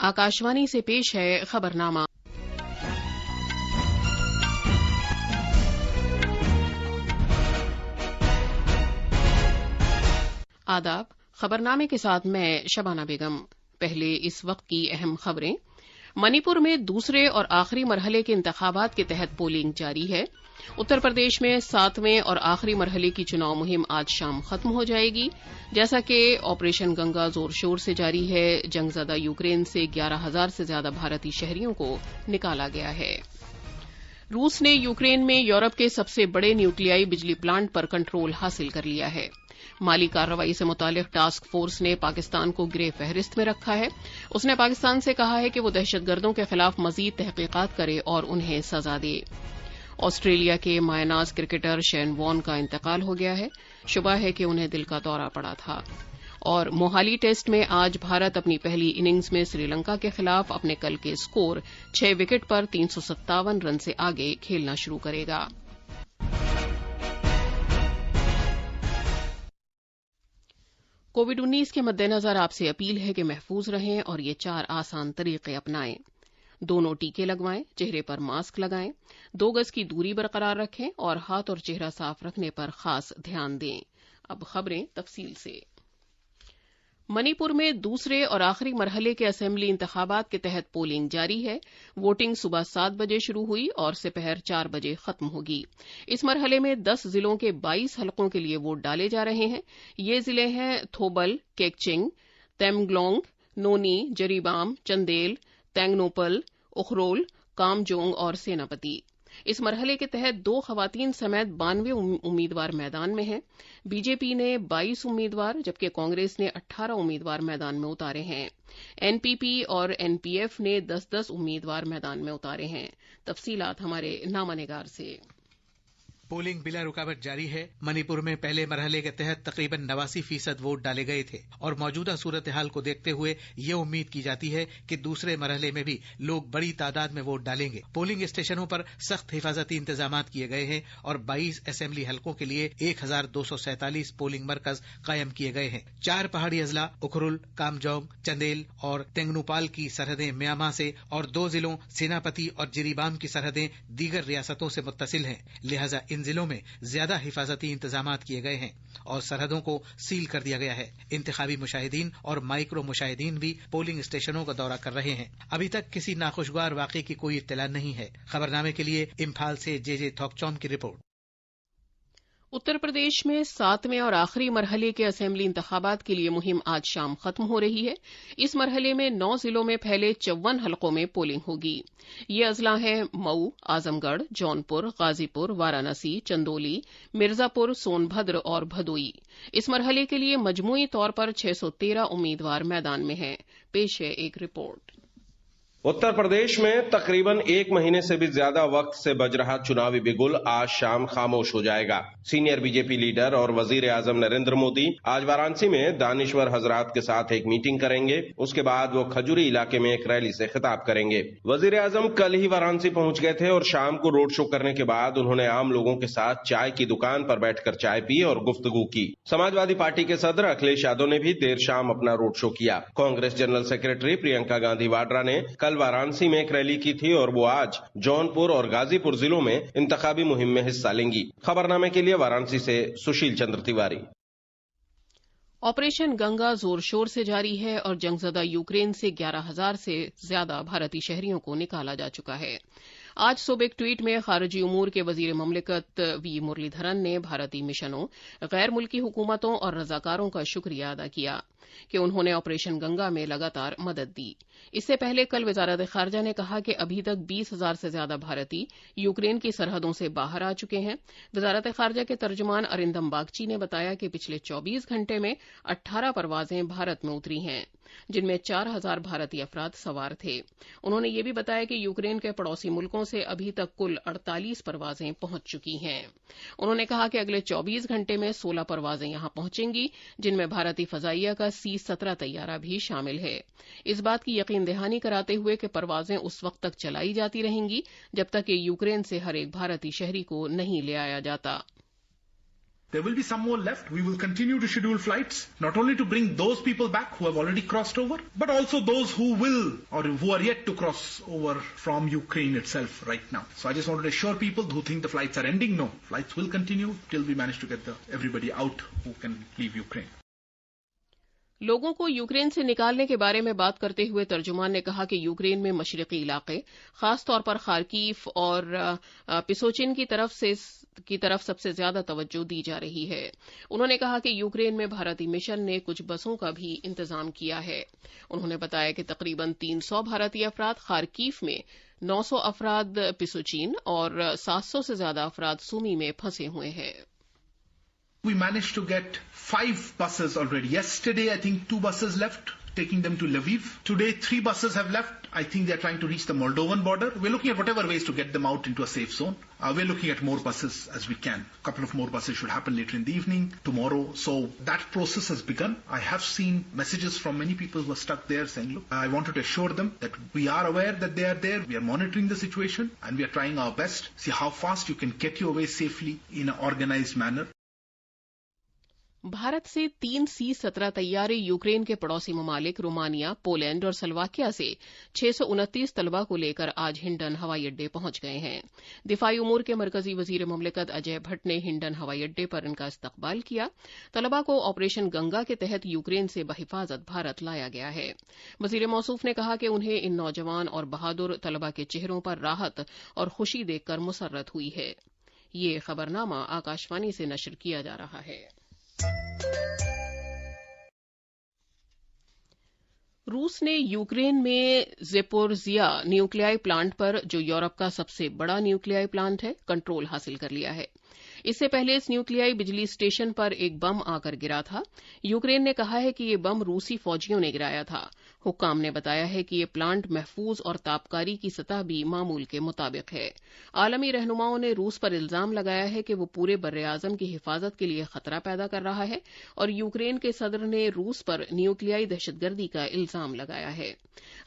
आकाशवाणी से पेश है खबरनामा। आदाब। खबरनामे के साथ मैं शबाना बेगम। पहले इस वक्त की अहम खबरें। मणिपुर में दूसरे और आखिरी मरहले के इंतखाबात के तहत पोलिंग जारी है। उत्तर प्रदेश में 7वें और आखिरी मरहले की चुनाव मुहिम आज शाम खत्म हो जाएगी। जैसा कि ऑपरेशन गंगा जोर शोर से जारी है, जंगजदा यूक्रेन से 11,000 से ज्यादा भारतीय शहरियों को निकाला गया है। रूस ने यूक्रेन में यूरोप के सबसे बड़े न्यूक्लियाई बिजली प्लांट पर कंट्रोल हासिल कर लिया है। माली कार्रवाई से मुतालिक टास्क फोर्स ने पाकिस्तान को ग्रे फहरिस्त में रखा है। उसने पाकिस्तान से कहा है कि वो दहशतगर्दों के खिलाफ मजीद तहकीकात करे और उन्हें सजा दे। ऑस्ट्रेलिया के मायनाज क्रिकेटर शेन वॉर्न का इंतकाल हो गया है। शुबा है कि उन्हें दिल का दौरा पड़ा था। और मोहाली टेस्ट में आज भारत अपनी पहली इनिंग्स में श्रीलंका के खिलाफ अपने कल के स्कोर 6 विकेट पर 357 रन से आगे खेलना शुरू करेगा। कोविड-19 के मद्देनजर आपसे अपील है कि महफूज रहें और ये 4 आसान तरीके अपनाएं। दोनों टीके लगवाएं, चेहरे पर मास्क लगाएं, 2 गज की दूरी बरकरार रखें और हाथ और चेहरा साफ रखने पर खास ध्यान दें। अब खबरें तफसील से। मणिपुर में दूसरे और आखिरी मरहले के असेंबली इंतखाबात के तहत पोलिंग जारी है। वोटिंग सुबह 7 बजे शुरू हुई और दोपहर 4 बजे खत्म होगी। इस मरहले में 10 जिलों के 22 हलकों के लिए वोट डाले जा रहे हैं। ये जिले हैं थोबल, केकचिंग, तेमग्लोंग, नोनी, जरीबाम, चंदेल, तेंगनोपल, उखरोल, कामजोंग और सेनापति। इस मरहले के तहत 2 खवातीन समेत 92 उम्मीदवार मैदान में हैं। बीजेपी ने 22 उम्मीदवार जबकि कांग्रेस ने 18 उम्मीदवार मैदान में उतारे हैं। एनपीपी और एनपीएफ ने 10-10 उम्मीदवार मैदान में उतारे हैं। तफसीलात हमारे नामानिगार से। पोलिंग बिला रुकावट जारी है। मणिपुर में पहले मरहले के तहत तकरीबन 89% वोट डाले गए थे और मौजूदा सूरत हाल को देखते हुए ये उम्मीद की जाती है कि दूसरे मरहले में भी लोग बड़ी तादाद में वोट डालेंगे। पोलिंग स्टेशनों पर सख्त हिफाजती इंतजाम किए गए हैं और 22 असेंबली हलकों के लिए 1247 पोलिंग मरकज कायम किए गए हैं। 4 पहाड़ी अजला उखरुल, कामजोंग, चंदेल और तेंगनोपाल की सरहदें म्यांमा से और 2 जिलों सेनापति और जिरीबाम की सरहदें दीगर रियासतों से मुत्तसिल हैं। लिहाजा इन जिलों में ज्यादा हिफाजती इंतजाम किए गए हैं और सरहदों को सील कर दिया गया है। इंतखाबी मुशाहिदीन और माइक्रो मुशाहिदीन भी पोलिंग स्टेशनों का दौरा कर रहे हैं। अभी तक किसी नाखुशगवार वाकये की कोई इत्तला नहीं है। खबरनामे के लिए इम्फाल से जे थोकचौम की रिपोर्ट। उत्तर प्रदेश में 7वें और आखिरी मरहले के असेंबली इंतखाबात के लिए मुहिम आज शाम खत्म हो रही है। इस मरहले में 9 जिलों में फैले 54 हलकों में पोलिंग होगी। ये अजला हैं मऊ, आजमगढ़, जौनपुर, गाजीपुर, वाराणसी, चंदौली, मिर्जापुर, सोनभद्र और भदोई। इस मरहले के लिए मजमूई तौर पर 613 उम्मीदवार मैदान में हैं। पेश है एक रिपोर्ट। उत्तर प्रदेश में तकरीबन 1 महीने से भी ज्यादा वक्त से बज रहा चुनावी बिगुल आज शाम खामोश हो जाएगा। सीनियर बीजेपी लीडर और वजीर आजम नरेंद्र मोदी आज वाराणसी में दानिश्वर हजरात के साथ एक मीटिंग करेंगे। उसके बाद वो खजूरी इलाके में एक रैली से खिताब करेंगे। वजीर आजम कल ही वाराणसी पहुंच गए थे और शाम को रोड शो करने के बाद उन्होंने आम लोगों के साथ चाय की दुकान पर बैठकर चाय पी और गुफ्तगू की। समाजवादी पार्टी के सदर अखिलेश यादव ने भी देर शाम अपना रोड शो किया। कांग्रेस जनरल सेक्रेटरी प्रियंका गांधी वाड्रा ने कल वाराणसी में एक रैली की थी और वो आज जौनपुर और गाजीपुर जिलों में इंतखाबी मुहिम में हिस्सा लेंगी। खबरनामे के लिए वाराणसी से सुशील चंद्र तिवारी। ऑपरेशन गंगा जोर शोर से जारी है और जंगजदा यूक्रेन से 11,000 से ज्यादा भारतीय शहरियों को निकाला जा चुका है। आज सुबह एक ट्वीट में खारजी उमूर के वजीर ममलिकत वी मुरलीधरन ने भारतीय मिशनों, गैर मुल्की हुकूमतों और रजाकारों का शुक्रिया अदा किया कि उन्होंने ऑपरेशन गंगा में लगातार मदद दी। इससे पहले कल वजारत खारजा ने कहा कि अभी तक 20,000 से ज्यादा भारतीय यूक्रेन की सरहदों से बाहर आ चुके हैं। वजारत खारजा के तर्जुमान अरिंदम बागची ने बताया कि पिछले 24 घंटे में 18 परवाजें भारत में उतरी हैं, जिनमें 4,000 भारतीय अफराद सवार थे। उन्होंने ये भी बताया कि यूक्रेन के पड़ोसी मुल्कों से अभी तक कुल 48 परवाजें पहुंच चुकी हैं। उन्होंने कहा कि अगले 24 घंटे में 16 परवाजें यहां पहुंचेंगी, जिनमें भारतीय फजाइया का C-17 तैयारा भी शामिल है। इस बात की यकीन दहानी कराते हुए कि परवाजें उस वक्त तक चलाई जाती रहेंगी जब तक कि यूक्रेन से हर एक भारतीय शहरी को नहीं ले आया जाता। There will be some more left. We will continue to schedule flights, not only to bring those people back who have already crossed over, but also those who will or who are yet to cross over from Ukraine itself right now. So I just wanted to assure people who think the flights are ending, no, flights will continue till we manage to get everybody out who can leave Ukraine. लोगों को Ukraine से निकालने के बारे में बात करते हुए तर्जुमान ने कहा कि यूक्रेन में मशरकी इलाके, खास तौर पर खार्कीव और पिसोचिन की तरफ सबसे ज्यादा तवज्जो दी जा रही है। उन्होंने कहा कि यूक्रेन में भारतीय मिशन ने कुछ बसों का भी इंतजाम किया है। उन्होंने बताया कि तकरीबन 300 भारतीय अफराद खार्कीव में, 900 अफराद पिसोचिन और 700 से ज्यादा अफराद सुमी में फंसे हुए हैं। We managed to get 5 buses already. Yesterday, I think 2 buses left, taking them to Lviv. Today, 3 buses have left. I think they're trying to reach the Moldovan border. We're looking at whatever ways to get them out into a safe zone. We're looking at more buses as we can. A couple of more buses should happen later in the evening, tomorrow. So that process has begun. I have seen messages from many people who are stuck there saying, look, I wanted to assure them that we are aware that they are there. We are monitoring the situation and we are trying our best. See how fast you can get your way safely in an organized manner. Bharat से 3 C-17 तैयारे Ukraine के पड़ोसी ममालिक Romania, Poland और Slovakia से 629 तलबा को लेकर आज हिंडन हवाई अड्डे पहुंच गए हैं। दिफाई उमूर के मरकजी वजीर मुमलिकत अजय भट्ट ने हिंडन हवाई अड्डे पर इनका इस्तकबाल किया। तलबा को ऑपरेशन गंगा के तहत यूक्रेन से बहिफाजत भारत लाया गया है। वजीर मौसूफ ने कहा कि उन्हें इन नौजवान और बहादुर तलबा के चेहरों पर राहत और खुशी देखकर मुसर्रत हुई है। ये खबरनामा आकाशवाणी से नशर किया जा रहा है। रूस ने यूक्रेन में ज़ेपोरिज़िया न्यूक्लियाई प्लांट पर, जो यूरोप का सबसे बड़ा न्यूक्लियाई प्लांट है, कंट्रोल हासिल कर लिया है। इससे पहले इस न्यूक्लियाई बिजली स्टेशन पर एक बम आकर गिरा था। यूक्रेन ने कहा है कि ये बम रूसी फौजियों ने गिराया था। हुक्काम ने बताया है कि ये प्लांट महफूज और तापकारी की सतह भी मामूल के मुताबिक है। आलमी रहनुमाओं ने रूस पर इल्जाम लगाया है कि वो पूरे बर्रे-आज़म की हिफाजत के लिए खतरा पैदा कर रहा है और यूक्रेन के सदर ने रूस पर न्यूक्लियाई दहशतगर्दी का इल्जाम लगाया है।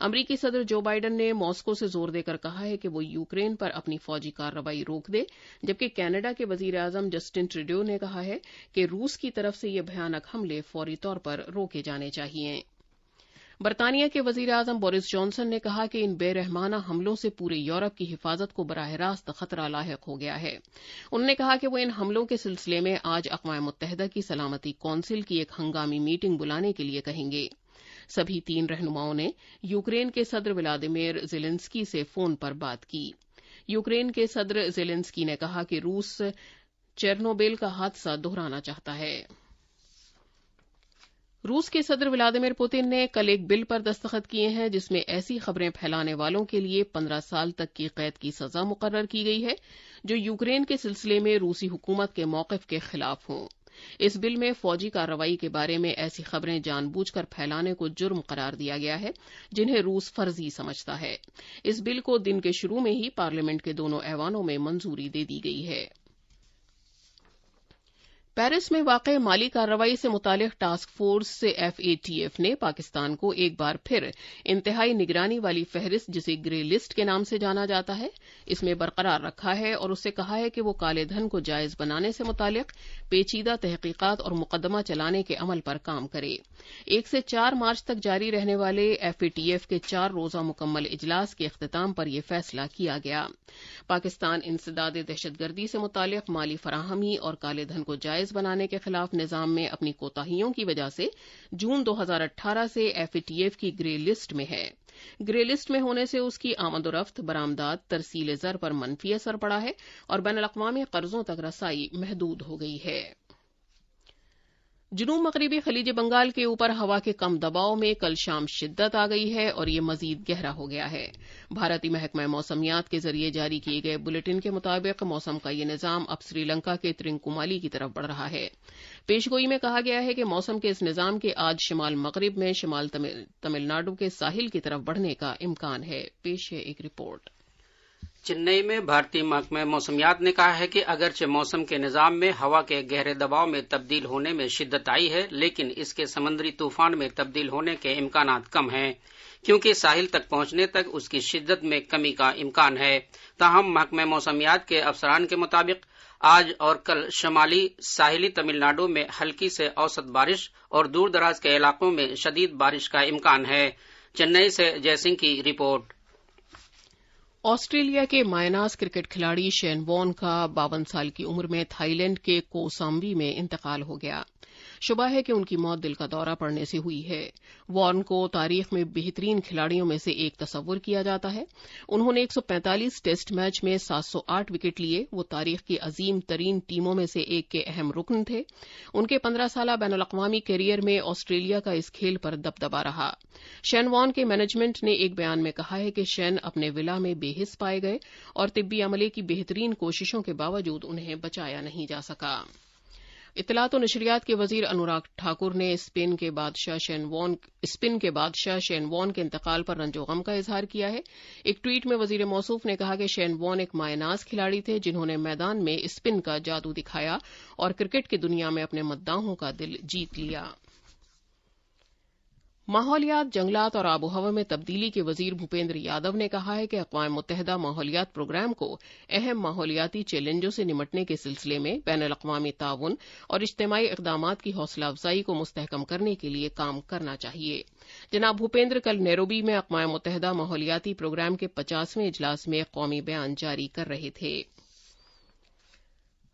अमरीकी सदर जो बाइडन ने मॉस्को से जोर देकर कहा है कि वो यूक्रेन पर अपनी फौजी कार्रवाई रोक दे, जबकि कनाडा के वजीर आजम जस्टिन ट्रूडो ने कहा है कि रूस की तरफ से ये भयानक हमले फौरी तौर पर रोके जाने चाहिए। बरतानिया के वजीर आजम बोरिस जॉनसन ने कहा कि इन बेरहमाना हमलों से पूरे यूरोप की हिफाजत को बराह रास्त खतरा लाहिक हो गया है। उन्होंने कहा कि वो इन हमलों के सिलसिले में आज अक़वाम मुत्तहिदा की सलामती कौंसिल की एक हंगामी मीटिंग बुलाने के लिए कहेंगे। सभी 3 रहनुमाओं ने यूक्रेन के सदर व्लादिमीर ज़ेलेंस्की से फोन पर बात की। यूक्रेन के सदर ज़ेलेंस्की ने कहा कि रूस चेरनोबिल का हादसा दोहराना चाहता है। रूस के सदर व्लादिमीर पुतिन ने कल एक बिल पर दस्तखत किए हैं जिसमें ऐसी खबरें फैलाने वालों के लिए 15 साल तक की कैद की सजा मुकर्रर की गई है जो यूक्रेन के सिलसिले में रूसी हुकूमत के मौक़िफ़ के खिलाफ हों। इस बिल में फौजी कार्रवाई के बारे में ऐसी खबरें जानबूझकर फैलाने को जुर्म करार दिया गया है जिन्हें रूस फर्जी समझता है। इस बिल को दिन के शुरू में ही पार्लियामेंट के दोनों ऐवानों में मंजूरी दे दी गई है। पेरिस में वाक़े माली कार्रवाई से मुतालिक टास्क फोर्स FATF ने पाकिस्तान को एक बार फिर इंतहाई निगरानी वाली फहरिस्त, जिसे ग्रे लिस्ट के नाम से जाना जाता है, इसमें बरकरार रखा है और उससे कहा है कि वो काले धन को जायज बनाने से मुतालिक पेचीदा तहकीकात और मुकदमा चलाने के अमल पर काम करे। 1 से 4 मार्च तक जारी रहने वाले FATF के 4 रोज़ा मुकम्मल इजलास के इख्तिताम पर यह फैसला किया गया। पाकिस्तान इंसदाद दहशतगर्दी से मुतालिक माली फराहमी और काले धन को जायज बनाने के खिलाफ निजाम में अपनी कोताहियों की वजह से जून 2018 से FATF की ग्रे लिस्ट में है। ग्रे लिस्ट में होने से उसकी आमदोरफ्त, बरामदात, तरसील ज़र पर मनफी असर पड़ा है और बैनुल-अक़वामी कर्जों तक रसाई महदूद हो गई है। जुनूब मगरिबी खलीज बंगाल के ऊपर हवा के कम दबाव में कल शाम शिद्दत आ गई है और ये मजीद गहरा हो गया है। भारतीय महकमा मौसमियात के जरिए जारी किए गए बुलेटिन के मुताबिक मौसम का ये निजाम अब श्रीलंका के त्रिंकुमाली की तरफ बढ़ रहा है। पेशगोई में कहा गया है कि मौसम के इस निजाम के आज शिमाल मगरिब में शिमाल तमिलनाडु के साहिल की तरफ बढ़ने का इम्कान है। पेश है एक रिपोर्ट। चेन्नई में भारतीय महकमा मौसमियात ने कहा है कि अगरचे मौसम के निजाम में हवा के गहरे दबाव में तब्दील होने में शिद्दत आई है, लेकिन इसके समुद्री तूफान में तब्दील होने के इम्कानात कम हैं, क्योंकि साहिल तक पहुंचने तक उसकी शिद्दत में कमी का इम्कान है। ताहम महकमा मौसमियात के अफसरान के मुताबिक آج اور کل شمالی ساحلی تمل ناڈو میں ہلکی سے اوسط بارش اور دور دراز کے علاقوں میں شدید بارش کا امکان ہے۔ چنئی سے جے سنگھ کی رپورٹ۔ آسٹریلیا کے مائناز کرکٹ کھلاڑی شین وارن کا 52 سال کی عمر میں تھائی لینڈ کے کوسامبی میں انتقال ہو گیا۔ شبہ ہے کہ ان کی موت دل کا دورہ پڑنے سے ہوئی ہے۔ وارن کو تاریخ میں بہترین کھلاڑیوں میں سے ایک تصور کیا جاتا ہے۔ انہوں نے 145 ٹیسٹ میچ میں 708 وکٹ لیے۔ وہ تاریخ کی عظیم ترین ٹیموں میں سے ایک کے اہم رکن تھے۔ ان کے 15 سالہ بین الاقوامی کیریئر میں آسٹریلیا کا اس کھیل پر دبدبا رہا۔ شین وارن کے مینجمنٹ نے ایک بیان میں کہا ہے کہ شین اپنے ولا میں بے حس پائے گئے اور طبی عملے کی بہترین کوششوں کے باوجود انہیں بچایا نہیں جا سکا۔ اطلاعات و نشریات کے وزیر انوراگ ٹھاکر نے اسپین کے بادشاہ شین وارن کے انتقال پر رنج و غم کا اظہار کیا ہے۔ ایک ٹویٹ میں وزیر موصوف نے کہا کہ شین وارن ایک مائناز کھلاڑی تھے جنہوں نے میدان میں اسپن کا جادو دکھایا اور کرکٹ کی دنیا میں اپنے مداحوں کا دل جیت لیا۔ ماحولیات، جنگلات اور آب و ہوا میں تبدیلی کے وزیر بھوپیندر یادو نے کہا ہے کہ اقوام متحدہ ماحولیات پروگرام کو اہم ماحولیاتی چیلنجوں سے نمٹنے کے سلسلے میں بین الاقوامی تعاون اور اجتماعی اقدامات کی حوصلہ افزائی کو مستحکم کرنے کے لیے کام کرنا چاہیے۔ جناب بھوپیندر کل نیروبی میں اقوام متحدہ ماحولیاتی پروگرام کے 50ویں اجلاس میں قومی بیان جاری کر رہے تھے۔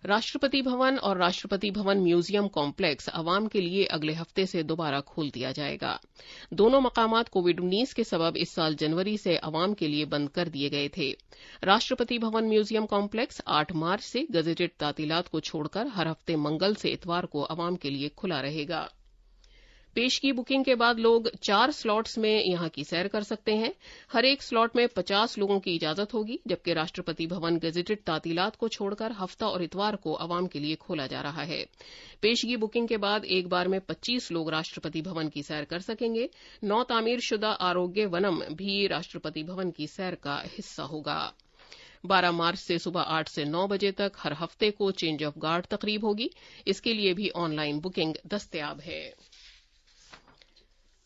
راشٹرپتی بھون اور راشٹرپتی بھون میوزیم کمپلیکس عوام کے لیے اگلے ہفتے سے دوبارہ کھول دیا جائے گا۔ دونوں مقامات کووڈ-19 کے سبب اس سال جنوری سے عوام کے لیے بند کر دیے گئے تھے۔ راشٹرپتی بھون میوزیم کمپلیکس 8 مارچ سے گزٹڈ تعطیلات کو چھوڑ کر ہر ہفتے منگل سے اتوار کو عوام کے لیے کھلا رہے گا۔ پیشگی بکنگ کے بعد لوگ 4 سلاٹس میں یہاں کی سیر کر سکتے ہیں۔ ہر ایک سلاٹ میں 50 لوگوں کی اجازت ہوگی، جبکہ راشٹرپتی بھون گزٹڈ تعطیلات کو چھوڑ کر ہفتہ اور اتوار کو عوام کے لیے کھولا جا رہا ہے۔ پیشگی بکنگ کے بعد ایک بار میں 25 لوگ راشٹرپتی بھون کی سیر کر سکیں گے۔ نو تعمیر شدہ آروگیہ ونم بھی راشٹرپتی بھون کی سیر کا حصہ ہوگا۔ 12 مارچ سے صبح 8 سے 9 بجے تک ہر ہفتے کو چینج آف گارڈ تقریب ہوگی۔ اس کے لیے بھی آن لائن بکنگ دستیاب ہے۔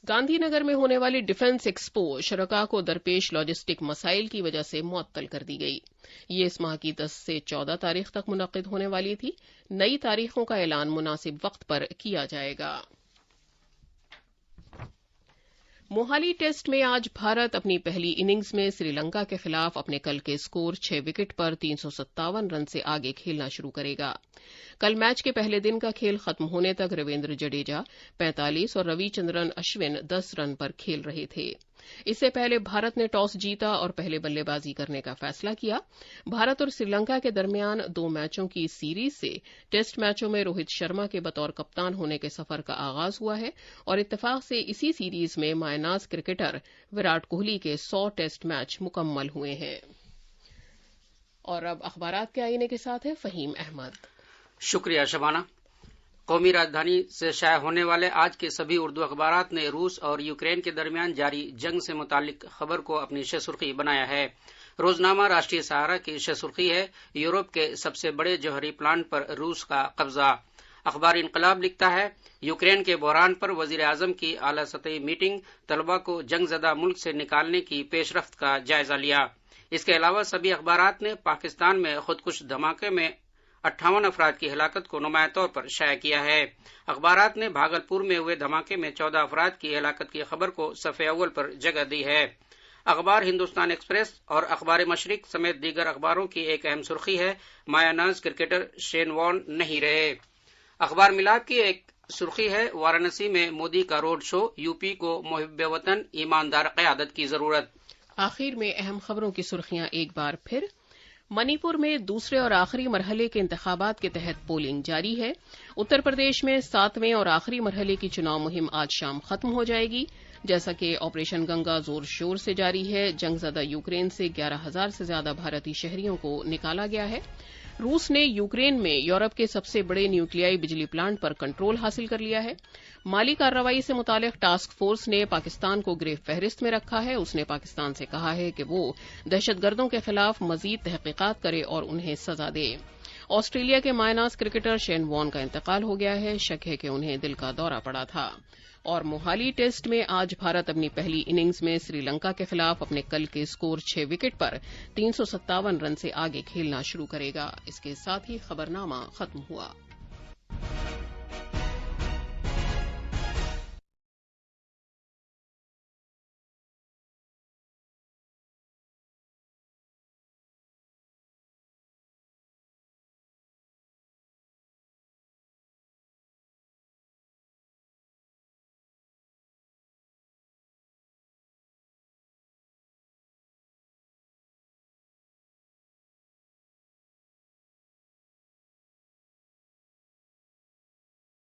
گاندھی نگر میں ہونے والی ڈیفنس ایکسپو شرکاء کو درپیش لاجسٹک مسائل کی وجہ سے معطل کر دی گئی۔ یہ اس ماہ کی 10 سے 14 تاریخ تک منعقد ہونے والی تھی۔ نئی تاریخوں کا اعلان مناسب وقت پر کیا جائے گا۔ موہالی ٹیسٹ میں آج بھارت اپنی پہلی اننگز میں سری لنکا کے خلاف اپنے کل کے اسکور 6 وکٹ پر 357 رن سے آگے کھیلنا شروع کرے گا۔ کل میچ کے پہلے دن کا کھیل ختم ہونے تک رویندر جڈیجا 45 اور روی چندرن اشون 10 رن پر کھیل رہے تھے۔ اس سے پہلے بھارت نے ٹاس جیتا اور پہلے بلے بازی کرنے کا فیصلہ کیا۔ بھارت اور سری لنکا کے درمیان 2 میچوں کی سیریز سے ٹیسٹ میچوں میں روہت شرما کے بطور کپتان ہونے کے سفر کا آغاز ہوا ہے اور اتفاق سے اسی سیریز میں مائناز کرکٹر وراٹ کوہلی کے 100 ٹیسٹ میچ مکمل ہوئے ہیں۔ اور اب اخبارات کے آئینے کے ساتھ ہے فہیم احمد۔ شکریہ شبانہ۔ قومی راجدھانی سے شائع ہونے والے آج کے سبھی اردو اخبارات نے روس اور یوکرین کے درمیان جاری جنگ سے متعلق خبر کو اپنی شہ سرخی بنایا ہے۔ روزنامہ راشٹریہ سہارا کی شہ سرخی ہے، یورپ کے سب سے بڑے جوہری پلانٹ پر روس کا قبضہ۔ اخبار انقلاب لکھتا ہے، یوکرین کے بحران پر وزیر اعظم کی اعلی سطحی میٹنگ، طلبہ کو جنگ زدہ ملک سے نکالنے کی پیش رفت کا جائزہ لیا۔ اس کے علاوہ سبھی اخبارات نے پاکستان میں خودکش دھماکے میں 58 افراد کی ہلاکت کو نمایاں طور پر شائع کیا ہے۔ اخبارات نے بھاگلپور میں ہوئے دھماکے میں 14 افراد کی ہلاکت کی خبر کو صفحے اول پر جگہ دی ہے۔ اخبار ہندوستان ایکسپریس اور اخبار مشرق سمیت دیگر اخباروں کی ایک اہم سرخی ہے، مایاناز کرکٹر شین وارن نہیں رہے۔ اخبار ملاد کی ایک سرخی ہے، وارانسی میں مودی کا روڈ شو، یو پی کو محب وطن ایماندار قیادت کی ضرورت۔ آخر میں اہم خبروں کی سرخیاں ایک بار پھر۔ منی پور میں دوسرے اور آخری مرحلے کے انتخابات کے تحت پولنگ جاری ہے۔ اتر پردیش میں 7ویں اور آخری مرحلے کی چناؤ مہم آج شام ختم ہو جائے گی۔ جیسا کہ آپریشن گنگا زور شور سے جاری ہے، جنگ زدہ یوکرین سے 11,000 سے زیادہ بھارتی شہریوں کو نکالا گیا ہے۔ روس نے یوکرین میں یورپ کے سب سے بڑے نیوکلیائی بجلی پلانٹ پر کنٹرول حاصل کر لیا ہے۔ مالی کارروائی سے متعلق ٹاسک فورس نے پاکستان کو گرے فہرست میں رکھا ہے۔ اس نے پاکستان سے کہا ہے کہ وہ دہشت گردوں کے خلاف مزید تحقیقات کرے اور انہیں سزا دے۔ آسٹریلیا کے مائناز کرکٹر شین وارن کا انتقال ہو گیا ہے، شک ہے کہ انہیں دل کا دورہ پڑا تھا۔ اور موہالی ٹیسٹ میں آج بھارت اپنی پہلی اننگز میں سری لنکا کے خلاف اپنے کل کے سکور 6 وکٹ پر 357 رن سے آگے کھیلنا شروع کرے گا۔ اس کے ساتھ ہی خبرنامہ ختم ہوا۔